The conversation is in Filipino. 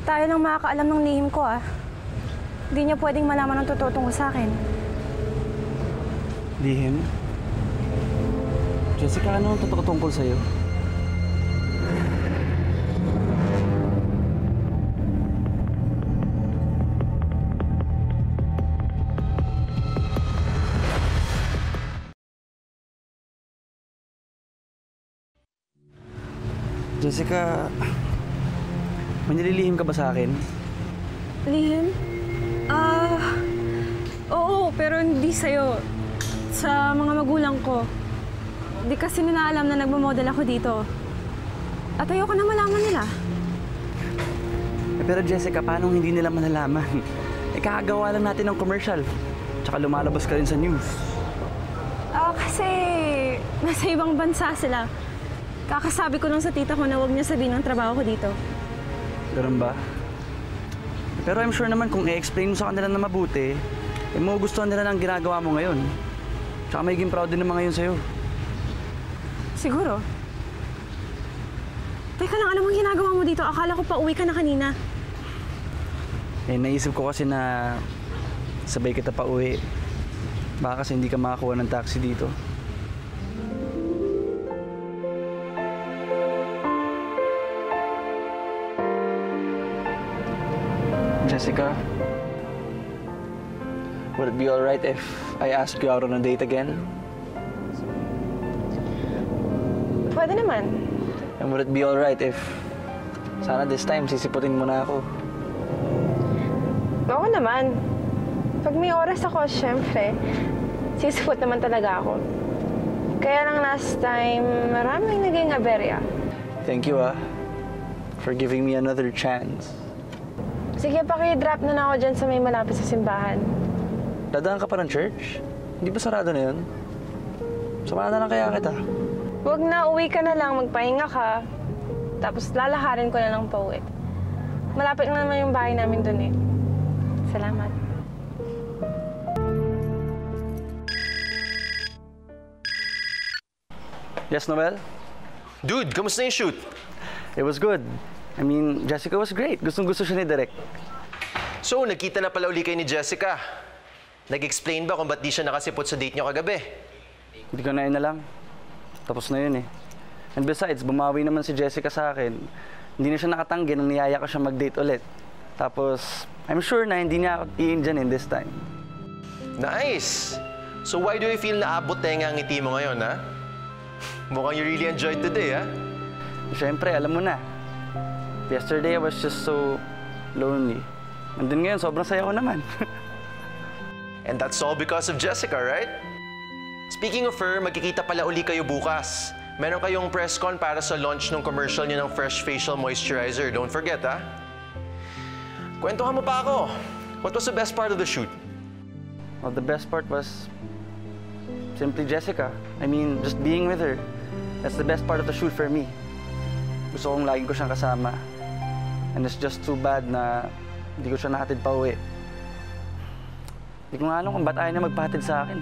Tayo lang makakaalam ng lihim ko, ah. Hindi niya pwedeng malaman ang totoo tungkol sa akin. Lihim? Jessica, ano ang totoo tungkol sa'yo? Jessica, may nililihim ka ba sa akin? Lihim? Oo, pero hindi sa'yo. Sa mga magulang ko. Di kasi nila alam na nagmamodel ako dito. At ayoko na malaman nila. Pero Jessica, paano hindi nila malalaman? Kakagawa lang natin ng commercial. Tsaka lumalabas ka rin sa news. Kasi nasa ibang bansa sila. Kakasabi ko lang sa tita ko na huwag niya sabihin ang trabaho ko dito. Ganun ba? Pero I'm sure naman kung i-explain mo sa kanila na mabuti, magugustuhan nila ng ginagawa mo ngayon. Tsaka magiging proud din naman ngayon sa'yo. Siguro. Teka lang, ano bang ginagawa mo dito? Akala ko pa uwi ka na kanina. Naisip ko kasi na sabay kita pa uwi. Baka kasi hindi ka makakuha ng taxi dito. Jessica, would it be alright if I ask you out on a date again? Pwede naman. And would it be alright if sana this time sisiputin mo na ako? Oo naman. Pag may oras ako, syempre, sisipot naman talaga ako. Kaya lang last time, maraming naging aberya. Thank you, for giving me another chance. Sige, paki-drop na ako dyan sa may malapit sa simbahan. Dadaan ka pa ng church? Hindi ba sarado na yun? Samahan na lang kaya kita. Huwag na, uwi ka na lang, magpahinga ka. Tapos lalakarin ko na lang pauwi. Malapit na naman yung bahay namin dun eh. Salamat. Yes, Noel? Dude, kamusta yung shoot? It was good. I mean, Jessica was great. Gustong-gusto siya ni Direk. So, nagkita na pala uli kayo ni Jessica. Nag-explain ba kung ba't di siya nakasipot sa date niyo kagabi? Hindi ko na yun na lang. Tapos na yun eh. And besides, bumawi naman si Jessica sa akin. Hindi na siya nakatanggi nung niyaya ko siya mag-date ulit. Tapos, I'm sure na hindi niya ako i-indyan in this time. Nice! So why do you feel na abot tenga ang ngiti mo ngayon, ha? Mukhang you really enjoyed today, ha? Siyempre, alam mo na. Yesterday, I was just so lonely. And then ngayon, sobrang saya ko naman. And that's all because of Jessica, right? Speaking of her, magkikita pala uli kayo bukas. Meron kayong press con para sa launch ng commercial niyo ng Fresh Facial Moisturizer. Don't forget, ha? Kwentuhan mo pa ako. What was the best part of the shoot? Well, the best part was simply Jessica. I mean, just being with her. That's the best part of the shoot for me. Gusto kong lagi ko siyang kasama. And it's just too bad na hindi ko siya nahatid pa uwi. Hindi ko nga alam kung ba't ayaw niya magpahatid sa akin.